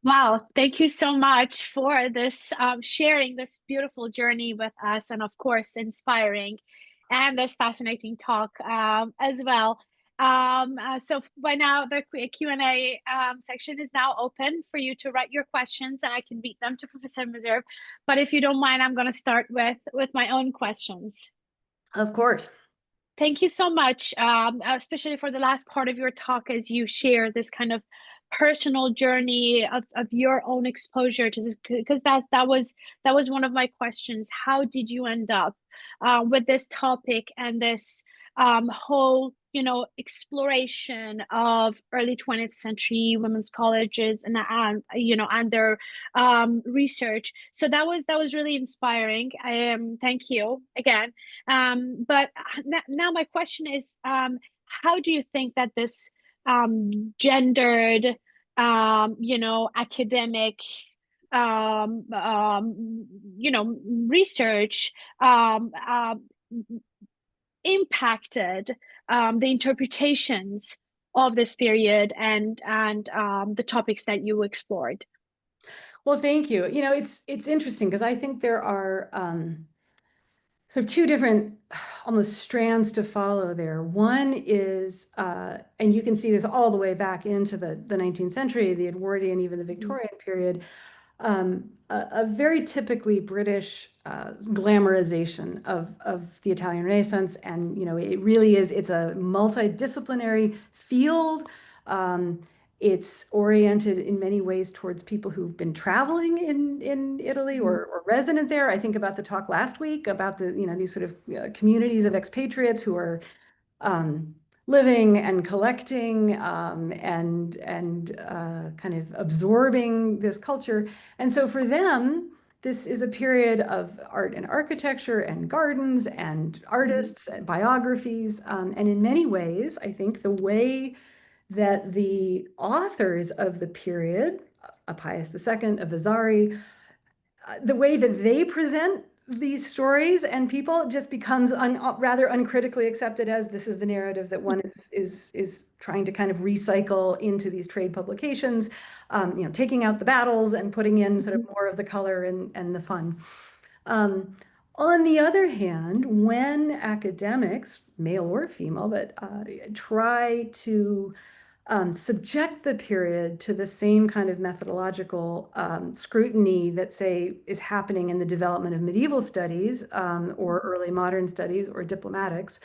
Wow, thank you so much for this sharing this beautiful journey with us, and of course, inspiring, and this fascinating talk as well. So by now, the Q&A section is now open for you to write your questions, and I can beat them to Professor Meserve. But if you don't mind, I'm going to start with my own questions. Of course. Thank you so much, especially for the last part of your talk, as you share this kind of personal journey of your own exposure to this, because that was one of my questions. How did you end up with this topic and this whole exploration of early 20th century women's colleges and and their research? So that was really inspiring. Thank you again. But now my question is, how do you think that this gendered, academic, research impacted the interpretations of this period and the topics that you explored? Well, thank you. It's interesting because I think there are sort of two different almost strands to follow there. One is, and you can see this all the way back into the 19th century, the Edwardian, even the Victorian period, a very typically British glamorization of the Italian Renaissance. And, it really is, it's a multidisciplinary field. It's oriented in many ways towards people who've been traveling in Italy or resident there. I think about the talk last week about these sort of communities of expatriates who are living and collecting and kind of absorbing this culture. And so for them, this is a period of art and architecture and gardens and artists and biographies. And in many ways, I think the way that the authors of the period, a Pius II, a Vasari, the way that they present these stories, and people just becomes rather uncritically accepted as this is the narrative that one is trying to kind of recycle into these trade publications, taking out the battles and putting in sort of more of the color and the fun. On the other hand, when academics, male or female, but try to subject the period to the same kind of methodological scrutiny that, say, is happening in the development of medieval studies or early modern studies or diplomatics,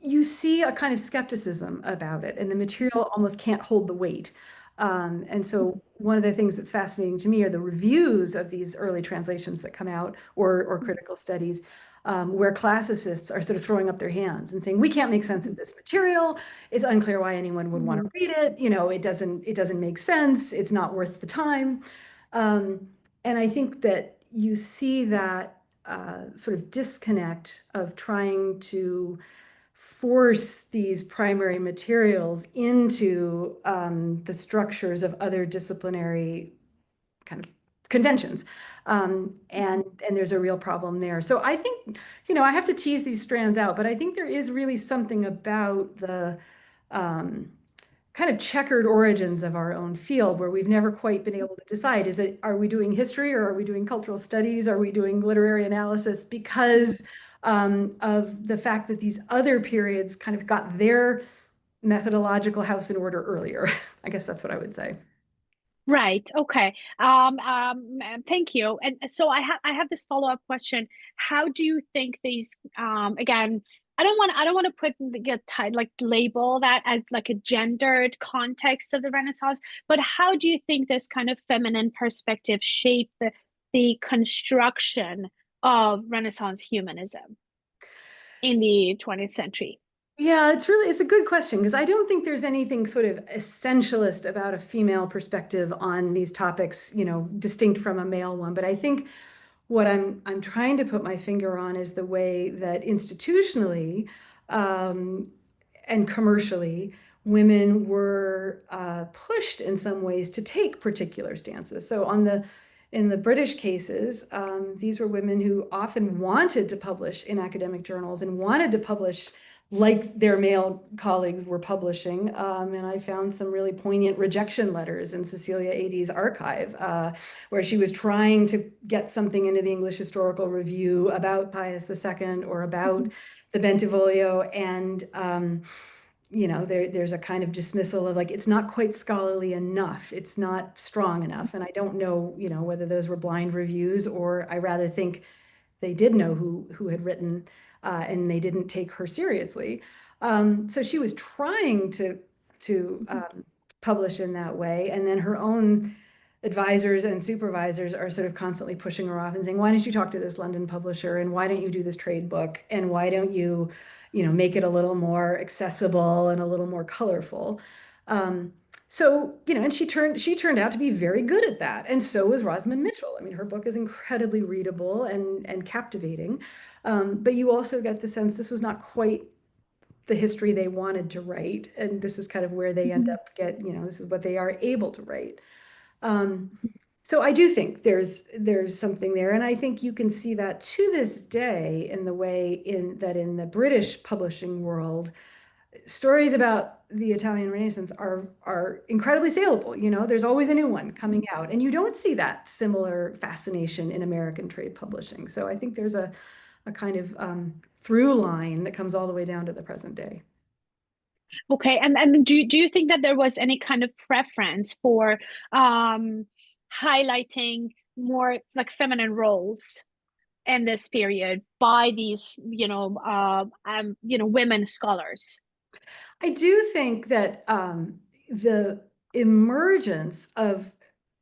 you see a kind of skepticism about it, and the material almost can't hold the weight. And so one of the things that's fascinating to me are the reviews of these early translations that come out, or critical studies, where classicists are sort of throwing up their hands and saying, we can't make sense of this material. It's unclear why anyone would want to read it. It doesn't make sense. It's not worth the time. And I think that you see that sort of disconnect of trying to force these primary materials into the structures of other disciplinary kind of conventions. And there's a real problem there. So I think, I have to tease these strands out, but I think there is really something about the kind of checkered origins of our own field where we've never quite been able to decide, are we doing history or are we doing cultural studies? Are we doing literary analysis? Because of the fact that these other periods kind of got their methodological house in order earlier. I guess that's what I would say. Right. Okay. Thank you. And so I have this follow-up question. How do you think these again, I don't want to put get tied like label that as like a gendered context of the Renaissance, but how do you think this kind of feminine perspective shaped the construction of Renaissance humanism in the 20th century? Yeah, it's a good question because I don't think there's anything sort of essentialist about a female perspective on these topics, distinct from a male one. But I think what I'm trying to put my finger on is the way that institutionally and commercially women were pushed in some ways to take particular stances. So in the British cases, these were women who often wanted to publish in academic journals and wanted to publish like their male colleagues were publishing. And I found some really poignant rejection letters in Cecilia Adie's archive, where she was trying to get something into the English Historical Review about Pius II or about the Bentivoglio. And, there's a kind of dismissal of like, it's not quite scholarly enough. It's not strong enough. And I don't know, whether those were blind reviews, or I rather think they did know who had written and they didn't take her seriously. So she was trying to publish in that way. And then her own advisors and supervisors are sort of constantly pushing her off and saying, why don't you talk to this London publisher? And why don't you do this trade book? And why don't you, make it a little more accessible and a little more colorful? So, and she turned out to be very good at that. And so was Rosamund Mitchell. I mean, her book is incredibly readable and captivating. But you also get the sense this was not quite the history they wanted to write. And this is kind of where they end up this is what they are able to write. So I do think there's something there. And I think you can see that to this day in the way in the British publishing world, stories about the Italian Renaissance are incredibly saleable. There's always a new one coming out, and you don't see that similar fascination in American trade publishing. So I think there's a kind of through line that comes all the way down to the present day. Okay, and do you think that there was any kind of preference for highlighting more like feminine roles in this period by these, women scholars? I do think that the emergence of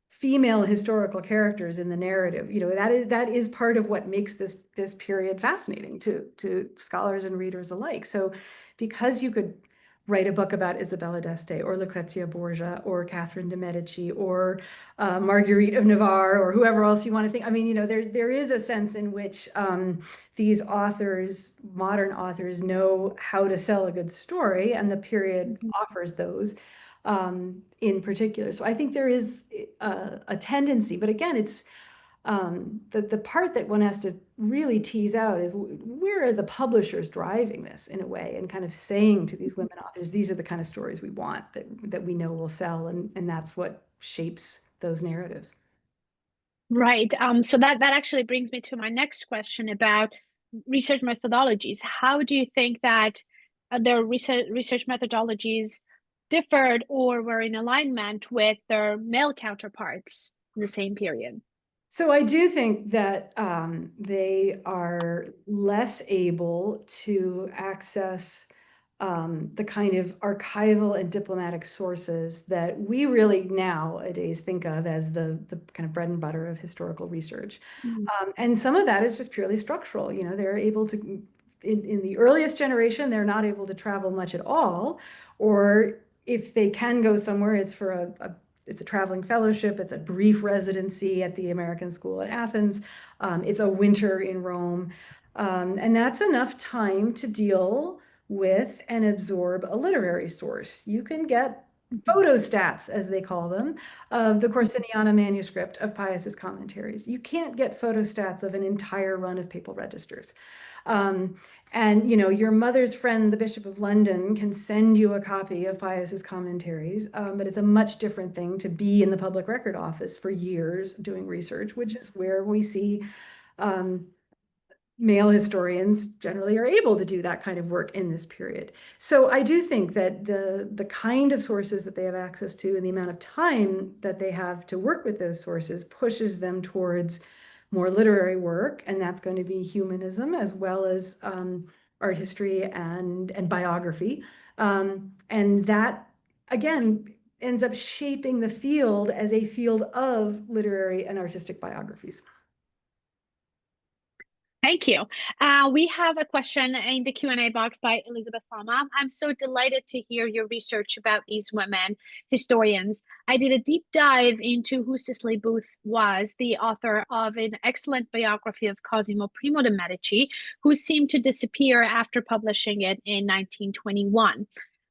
female historical characters in the narrative, that is part of what makes this period fascinating to scholars and readers alike. So because you could write a book about Isabella d'Este or Lucrezia Borgia or Catherine de' Medici or Marguerite of Navarre or whoever else you want to think. I mean, there is a sense in which these authors, modern authors, know how to sell a good story, and the period offers those in particular. So I think there is a tendency, but again, it's The part that one has to really tease out is where are the publishers driving this in a way and kind of saying to these women authors, these are the kind of stories we want that we know will sell, and that's what shapes those narratives. Right. So that actually brings me to my next question about research methodologies. How do you think that their research methodologies differed or were in alignment with their male counterparts in the same period? So I do think that they are less able to access the kind of archival and diplomatic sources that we really nowadays think of as the kind of bread and butter of historical research. Mm. And some of that is just purely structural. You know, they're able to, in the earliest generation, they're not able to travel much at all, or if they can go somewhere, it's for it's a traveling fellowship, it's a brief residency at the American School at Athens, it's a winter in Rome, and that's enough time to deal with and absorb a literary source. You can get photostats, as they call them, of the Corsiniana manuscript of Pius's commentaries. You can't get photostats of an entire run of papal registers. And you know, your mother's friend, the Bishop of London, can send you a copy of Pius's commentaries, but it's a much different thing to be in the public record office for years doing research, which is where we see male historians generally are able to do that kind of work in this period. So I do think that the kind of sources that they have access to and the amount of time that they have to work with those sources pushes them towards more literary work, and that's going to be humanism as well as art history and biography. And that, again, ends up shaping the field as a field of literary and artistic biographies. Thank you. We have a question in the Q&A box by Elizabeth Fama. I'm so delighted to hear your research about these women historians. I did a deep dive into who Cicely Booth was, the author of an excellent biography of Cosimo I de' Medici, who seemed to disappear after publishing it in 1921.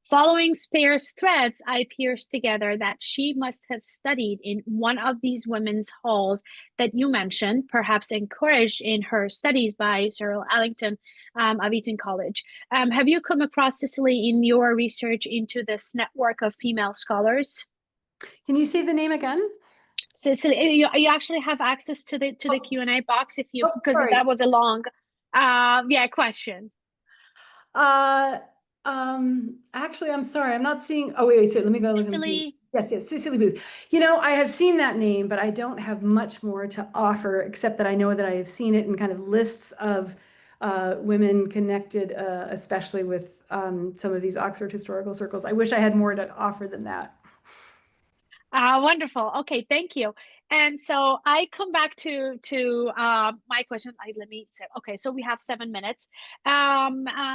Following sparse threads, I pierced together that she must have studied in one of these women's halls that you mentioned, perhaps encouraged in her studies by Cyril Ellington of Eton College. Have you come across Cicely in your research into this network of female scholars? Can you say the name again? Cicely, you actually have access to the Q&A box if you because sorry. that was a long question. Actually, I'm sorry, I'm not seeing. Oh, wait, so let me go look and see. Yes, Cicely Booth. You know, I have seen that name, but I don't have much more to offer, except that I know that I have seen it in kind of lists of women connected, especially with some of these Oxford historical circles. I wish I had more to offer than that. Wonderful. Okay, thank you. And so I come back to my question. Let me say, okay, so we have 7 minutes.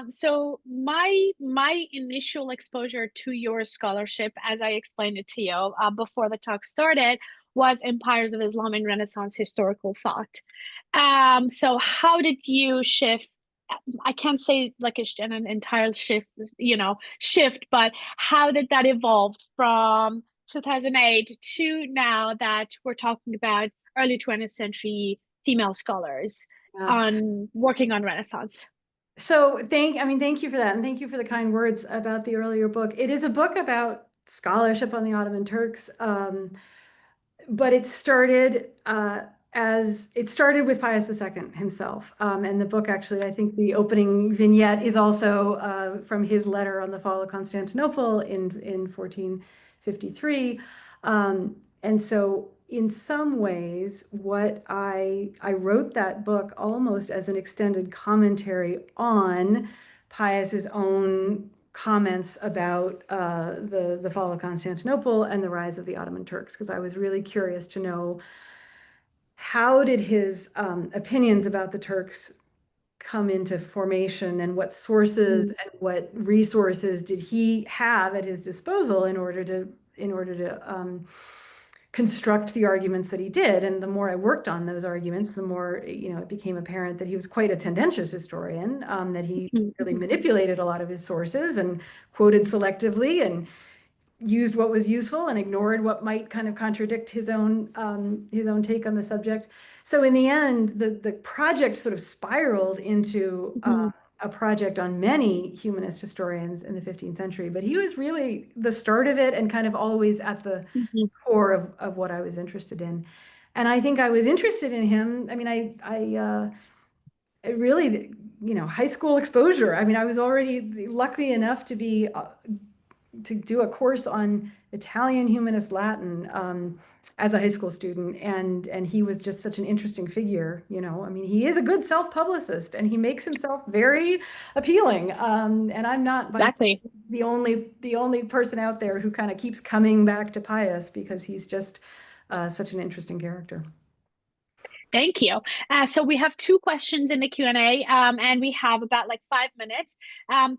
So my initial exposure to your scholarship, as I explained it to you before the talk started, was Empires of Islam and Renaissance historical thought. So how did you shift? I can't say like an entire shift, but how did that evolve from 2008 to now that we're talking about early 20th century female scholars on working on Renaissance? So thank you for that. And thank you for the kind words about the earlier book. It is a book about scholarship on the Ottoman Turks. But it started with Pius II himself. And the book, actually, I think the opening vignette is also from his letter on the fall of Constantinople in 1453. And so in some ways, what I wrote that book almost as an extended commentary on Pius's own comments about the fall of Constantinople and the rise of the Ottoman Turks, because I was really curious to know how did his opinions about the Turks come into formation, and what sources and what resources did he have at his disposal in order to construct the arguments that he did. And the more I worked on those arguments, the more, it became apparent that he was quite a tendentious historian, that he really manipulated a lot of his sources and quoted selectively. And used what was useful and ignored what might kind of contradict his own take on the subject. So in the end, the project sort of spiraled into Mhm. a project on many humanist historians in the 15th century, but he was really the start of it and kind of always at the Mhm. core of what I was interested in. And I think I was interested in him. I mean, I really, high school exposure. I mean, I was already lucky enough to be to do a course on Italian humanist Latin as a high school student, and he was just such an interesting figure. I mean, he is a good self-publicist, and he makes himself very appealing. And I'm not by Exactly. the only person out there who kind of keeps coming back to Pius because he's just such an interesting character. Thank you. So we have two questions in the Q&A, and we have about like 5 minutes.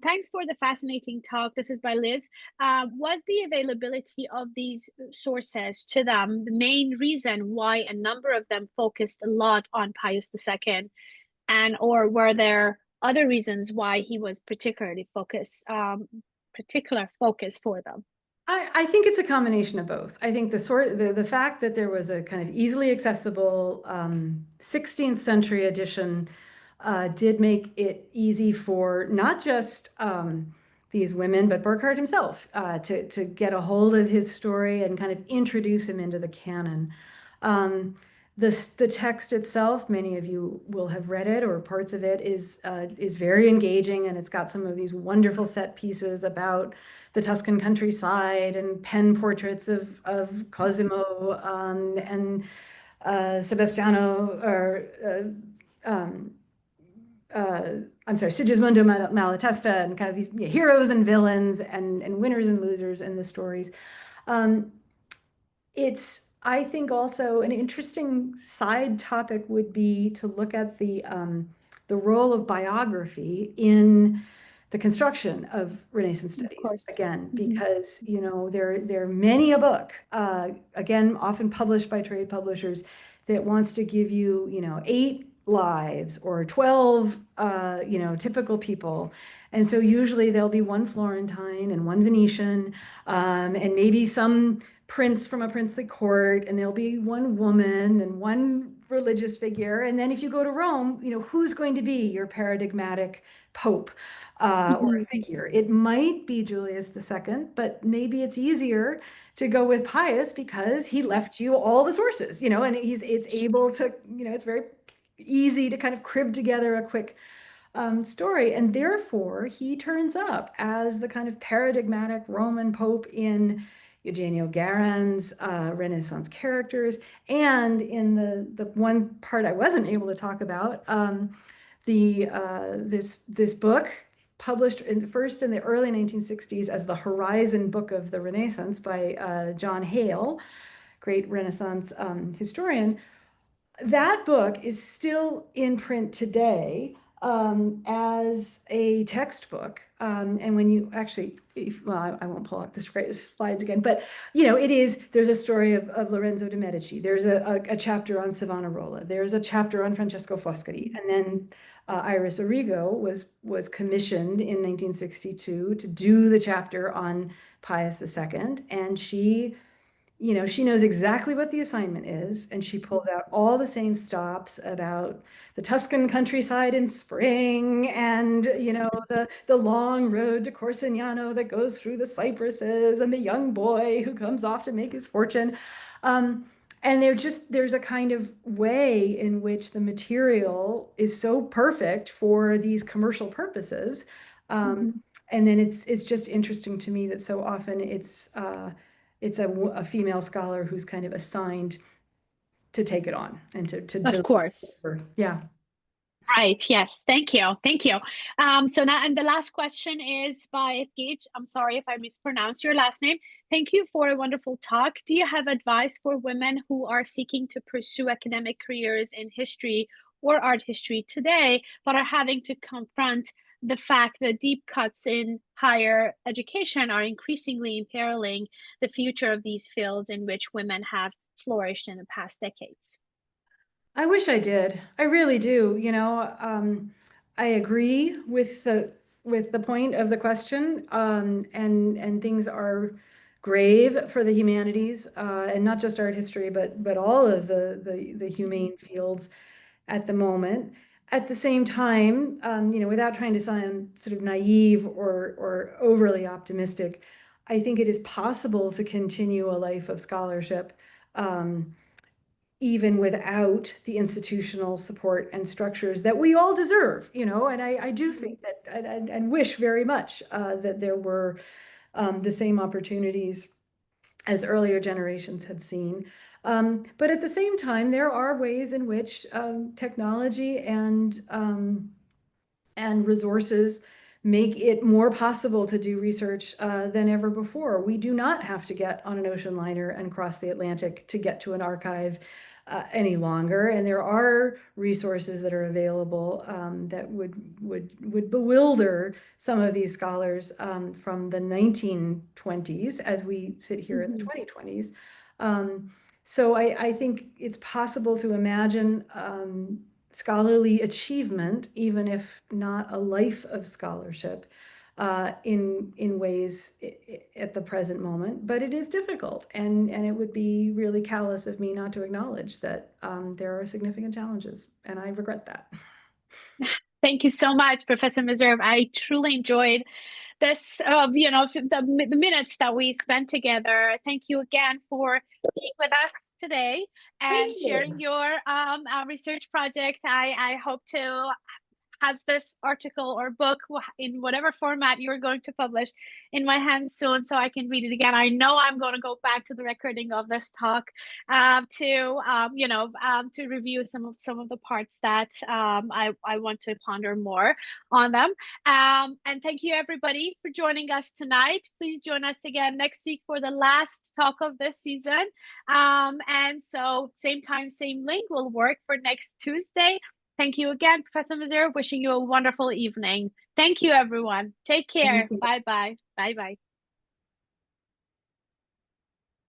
Thanks for the fascinating talk. This is by Liz. Was the availability of these sources to them the main reason why a number of them focused a lot on Pius II, and or were there other reasons why he was particular focus for them? I think it's a combination of both. I think the fact that there was a kind of easily accessible 16th century edition did make it easy for not just these women, but Burckhardt himself to get a hold of his story and kind of introduce him into the canon. The text itself, many of you will have read it or parts of it, is very engaging, and it's got some of these wonderful set pieces about the Tuscan countryside and pen portraits of Cosimo and Sebastiano or I'm sorry, Sigismondo Malatesta, and kind of these heroes and villains and winners and losers in the stories. Um, it's, I think, also an interesting side topic would be to look at the role of biography in the construction of Renaissance Of studies course. again, Mhm. because there are many a book, again, often published by trade publishers, that wants to give you 8 lives or 12 typical people. And so usually there'll be one Florentine and one Venetian, and maybe some prince from a princely court, and there'll be one woman and one religious figure. And then if you go to Rome, who's going to be your paradigmatic pope or Mhm. figure? It might be Julius II, but maybe it's easier to go with Pius because he left you all the sources, and it's able to, it's very easy to kind of crib together a quick story. And therefore, he turns up as the kind of paradigmatic Roman Pope in Eugenio Garon's Renaissance characters. And in the one part I wasn't able to talk about, this book published first in the early 1960s as the Horizon Book of the Renaissance by John Hale, great Renaissance historian. That book is still in print today as a textbook. And when you actually, well, I won't pull up the slides again, but there's a story of Lorenzo de' Medici. There's a chapter on Savonarola. There's a chapter on Francesco Foscari. And then Iris Arrigo was commissioned in 1962 to do the chapter on Pius II. And she knows exactly what the assignment is, and she pulled out all the same stops about the Tuscan countryside in spring and, the long road to Corsignano that goes through the cypresses and the young boy who comes off to make his fortune. Um, and there's a kind of way in which the material is so perfect for these commercial purposes. Um, Mhm. and then it's just interesting to me that so often it's a female scholar who's kind of assigned to take it on and Of to course. yeah. Right. Yes. Thank you. Thank you. So now, and the last question is by Gage. I'm sorry if I mispronounced your last name. Thank you for a wonderful talk. Do you have advice for women who are seeking to pursue academic careers in history or art history today, but are having to confront the fact that deep cuts in higher education are increasingly imperiling the future of these fields in which women have flourished in the past decades? I wish I did. I really do. I agree with the point of the question, and things are grave for the humanities, and not just art history, but all of the humane fields at the moment. At the same time, without trying to sound sort of naive or overly optimistic, I think it is possible to continue a life of scholarship, even without the institutional support and structures that we all deserve, and I do think that and wish very much that there were the same opportunities as earlier generations had seen. But at the same time, there are ways in which technology and resources make it more possible to do research than ever before. We do not have to get on an ocean liner and cross the Atlantic to get to an archive any longer, and there are resources that are available that would bewilder some of these scholars from the 1920s as we sit here in the 2020s. So I think it's possible to imagine scholarly achievement, even if not a life of scholarship, in ways at the present moment, but it is difficult, and it would be really callous of me not to acknowledge that there are significant challenges, and I regret that. Thank you so much, Professor Meserve. I truly enjoyed this, the minutes that we spent together. Thank you again for being with us today and sharing your research project. I hope to have this article or book in whatever format you're going to publish in my hands soon, so I can read it again. I know I'm going to go back to the recording of this talk to review some of the parts that I want to ponder more on them. And thank you everybody for joining us tonight. Please join us again next week for the last talk of this season. And so same time, same link will work for next Tuesday. Thank you again, Professor Meserve. Wishing you a wonderful evening. Thank you, everyone. Take care. Bye-bye. Bye-bye.